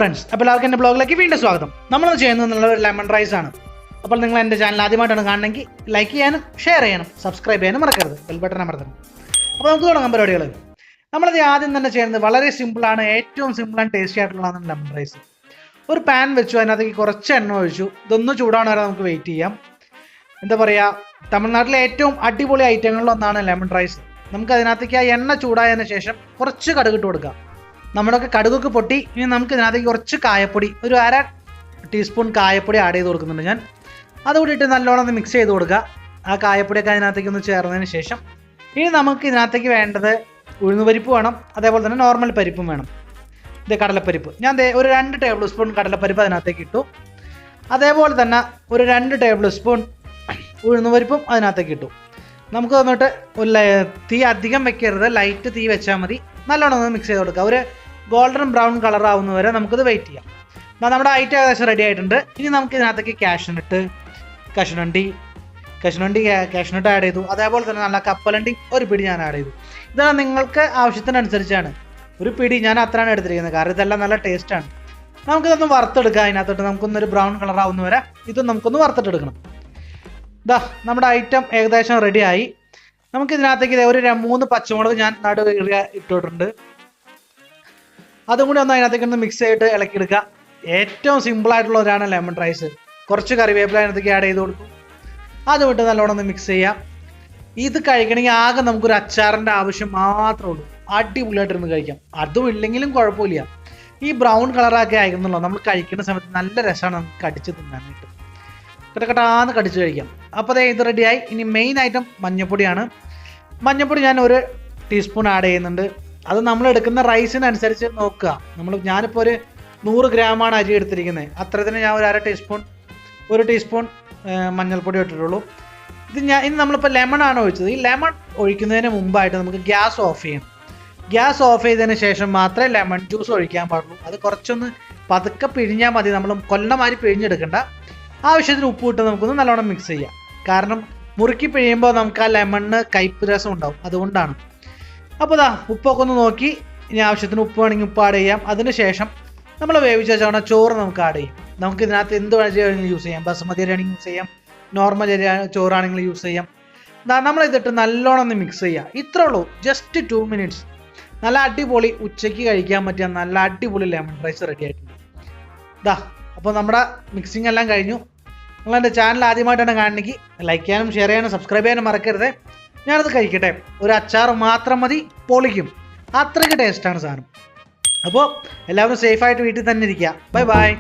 Friends, അപ്പോൾ എല്ലാവർക്കും എൻ്റെ ബ്ലോഗിലേക്ക് വീണ്ടും സ്വാഗതം. നമ്മളത് ചെയ്യുന്നത് ഒരു ലെമൺ റൈസ് ആണ്. അപ്പോൾ നിങ്ങൾ എൻ്റെ ചാനൽ ആദ്യമായിട്ടാണ് കാണണമെങ്കിൽ ലൈക്ക് ചെയ്യാനും ഷെയർ ചെയ്യാനും സബ്സ്ക്രൈബ് ചെയ്യാനും മറക്കരുത്. ബെൽ ബട്ടൺ അമർത്തണം. അപ്പോൾ നമുക്ക് തുടങ്ങാം പരിപാടികൾ. നമ്മളത് ആദ്യം തന്നെ ചെയ്യുന്നത് വളരെ സിമ്പിളാണ്, ഏറ്റവും സിമ്പിൾ ആൻഡ് ടേസ്റ്റി ആയിട്ടുള്ളതാണ് ലെമൺ റൈസ്. ഒരു പാൻ വെച്ചു, അതിനകത്തേക്ക് കുറച്ച് എണ്ണ ഒഴിച്ചു. ഇതൊന്ന് ചൂടാവണ വരെ നമുക്ക് വെയിറ്റ് ചെയ്യാം. എന്താ പറയുക, തമിഴ്നാട്ടിലെ ഏറ്റവും അടിപൊളി ഐറ്റങ്ങളിലൊന്നാണ് ലെമൺ റൈസ്. നമുക്ക് അതിനകത്തേക്ക് ആ എണ്ണ ചൂടായതിനു ശേഷം കുറച്ച് കടുക് ഇട്ട് കൊടുക്കാം. നമ്മുടെയൊക്കെ കടുകൊക്കെ പൊട്ടി. ഇനി നമുക്ക് ഇതിനകത്തേക്ക് കുറച്ച് കായപ്പൊടി, ഒരു 1/2 ടീസ്പൂൺ കായപ്പൊടി ആഡ് ചെയ്ത് കൊടുക്കുന്നുണ്ട് ഞാൻ. അതുകൂടി ഇട്ട് നല്ലോണം ഒന്ന് മിക്സ് ചെയ്ത് കൊടുക്കുക. ആ കായപ്പൊടിയൊക്കെ അതിനകത്തേക്ക് ഒന്ന് ചേർന്നതിന് ശേഷം ഇനി നമുക്ക് ഇതിനകത്തേക്ക് വേണ്ടത് ഉഴുന്നുപരിപ്പ് വേണം, അതേപോലെ തന്നെ നോർമൽ പരിപ്പും വേണം. ഇത് കടലപ്പരിപ്പ്, ഞാൻ ഒരു 2 ടേബിൾ സ്പൂൺ കടലപ്പരിപ്പ് അതിനകത്തേക്ക് ഇട്ടു. അതേപോലെ തന്നെ ഒരു 2 ടേബിൾ സ്പൂൺ ഉഴുന്നുപരിപ്പും അതിനകത്തേക്ക് ഇട്ടു. നമുക്ക് വന്നിട്ട് തീ അധികം വെക്കരുത്, ലൈറ്റ് തീ വെച്ചാൽ മതി. നല്ലോണം ഒന്ന് മിക്സ് ചെയ്ത് കൊടുക്കുക. ഒരു ഗോൾഡൻ ബ്രൗൺ കളർ ആവുന്നവരെ നമുക്കിത് വെയിറ്റ് ചെയ്യാം. നമ്മുടെ ഐറ്റം ഏകദേശം റെഡി ആയിട്ടുണ്ട്. ഇനി നമുക്ക് ഇതിനകത്തേക്ക് കാഷ്നട്ട് ആഡ് ചെയ്തു. അതേപോലെ തന്നെ നല്ല കപ്പലണ്ടി ഒരു പിടി ഞാൻ ആഡ് ചെയ്തു. ഇതാണ് നിങ്ങൾക്ക് ആവശ്യത്തിനനുസരിച്ചാണ്. ഒരു പിടി ഞാൻ അത്രയാണ് എടുത്തിരിക്കുന്നത്, കാരണം ഇതെല്ലാം നല്ല ടേസ്റ്റാണ്. നമുക്കിതൊന്ന് വറുത്തെടുക്കാം. അതിനകത്തോട്ട് നമുക്കൊന്നൊരു ബ്രൗൺ കളർ ആവുന്നവരെ ഇതും നമുക്കൊന്ന് വറുത്തിട്ടെടുക്കണം. നമ്മുടെ ഐറ്റം ഏകദേശം റെഡിയായി. നമുക്ക് ഇതിനകത്തേക്ക് ഒരു 3 പച്ചമുളക് ഞാൻ നടുവ് ഇട്ടിട്ടുണ്ട്. അതും കൂടി ഒന്ന് അതിനകത്തേക്ക് ഒന്ന് മിക്സ് ചെയ്തിട്ട് ഇളക്കിയെടുക്കുക. ഏറ്റവും സിമ്പിളായിട്ടുള്ളവരാണ് ലെമൺ റൈസ്. കുറച്ച് കറിവേപ്പില അതിനകത്തേക്ക് ആഡ് ചെയ്ത് കൊടുക്കും. അത് വിട്ട് നല്ലോണം ഒന്ന് മിക്സ് ചെയ്യാം. ഇത് കഴിക്കണമെങ്കിൽ ആകെ നമുക്കൊരു അച്ചാറിൻ്റെ ആവശ്യം മാത്രമേ ഉള്ളൂ. അടിപൊളിയായിട്ടിരുന്ന് കഴിക്കാം. അതും ഇല്ലെങ്കിലും കുഴപ്പമില്ല. ഈ ബ്രൗൺ കളറൊക്കെ ആയിരുന്നല്ലോ, നമ്മൾ കഴിക്കുന്ന സമയത്ത് നല്ല രസമാണ് നമുക്ക് കടിച്ച് തിന്നാനായിട്ട്. കട്ടക്കട്ടാന്ന് കടിച്ച് കഴിക്കാം. അപ്പോൾ ഇത് റെഡിയായി. ഇനി മെയിൻ ഐറ്റം മഞ്ഞൾപ്പൊടിയാണ്. മഞ്ഞൾപ്പൊടി ഞാൻ 1 ടീസ്പൂൺ ആഡ് ചെയ്യുന്നുണ്ട്. അത് നമ്മൾ എടുക്കുന്ന റൈസിനനുസരിച്ച് നോക്കുക. ഞാനിപ്പോൾ ഒരു 100 ഗ്രാമാണ് അരി എടുത്തിരിക്കുന്നത്. അത്രത്തിന് ഞാൻ ഒരു 1 ടീസ്പൂൺ മഞ്ഞൾപ്പൊടി ഇട്ടിട്ടുള്ളൂ. ഇനി നമ്മളിപ്പോൾ ലെമൺ ആണ് ഒഴിച്ചത്. ഈ ലെമൺ ഒഴിക്കുന്നതിന് മുമ്പായിട്ട് നമുക്ക് ഗ്യാസ് ഓഫ് ചെയ്യണം. ഗ്യാസ് ഓഫ് ചെയ്തതിന് ശേഷം മാത്രമേ ലെമൺ ജ്യൂസ് ഒഴിക്കാൻ പാടുള്ളൂ. അത് കുറച്ചൊന്ന് പതുക്കെ പിഴിഞ്ഞാൽ മതി. നമ്മൾ കൊല്ലമാതിരി പിഴിഞ്ഞെടുക്കണ്ട. ആവശ്യത്തിന് ഉപ്പ് ഇട്ട് നമുക്കൊന്ന് നല്ലോണം മിക്സ് ചെയ്യാം. കാരണം മുറുക്കി പിഴിയുമ്പോൾ നമുക്ക് ആ ലെമണിന് കയ്പ്പ് രസം ഉണ്ടാവും, അതുകൊണ്ടാണ്. അപ്പോൾ ഉപ്പൊക്കെ ഒന്ന് നോക്കി, ഇനി ആവശ്യത്തിന് ഉപ്പ് വേണമെങ്കിൽ ഉപ്പ് ആഡ് ചെയ്യാം. അതിനുശേഷം നമ്മൾ വേവിച്ച് വെച്ചാൽ ചോറ് നമുക്ക് ആഡ് ചെയ്യും. നമുക്ക് ഇതിനകത്ത് എന്ത് വേണമെങ്കിലും യൂസ് ചെയ്യാം. ബസുമതി അരി ആണെങ്കിൽ യൂസ് ചെയ്യാം, നോർമൽ അരി ചോറാണെങ്കിൽ യൂസ് ചെയ്യാം. നമ്മളിതിട്ട് നല്ലോണം ഒന്ന് മിക്സ് ചെയ്യുക. ഇത്രേ ഉള്ളൂ, ജസ്റ്റ് 2 മിനിറ്റ്സ്. നല്ല അടിപൊളി ഉച്ചയ്ക്ക് കഴിക്കാൻ പറ്റിയ നല്ല അടിപൊളി ലെമൺ റൈസ് റെഡി ആയിട്ടുണ്ട്. അപ്പോൾ നമ്മുടെ മിക്സിംഗ് എല്ലാം കഴിഞ്ഞു. നിങ്ങളെൻ്റെ ചാനൽ ആദ്യമായിട്ടാണ് കാണണമെങ്കിൽ ലൈക്ക് ചെയ്യാനും ഷെയർ ചെയ്യാനും സബ്സ്ക്രൈബ് ചെയ്യാനും മറക്കരുത്. ഞാനത് കഴിക്കട്ടെ. ഒരു അച്ചാർ മാത്രം മതി, പൊളിക്കും. അത്രയ്ക്ക് ടേസ്റ്റാണ് സാധനം. അപ്പോൾ എല്ലാവരും സേഫായിട്ട് വീട്ടിൽ തന്നെ ഇരിക്കുക. Bye bye.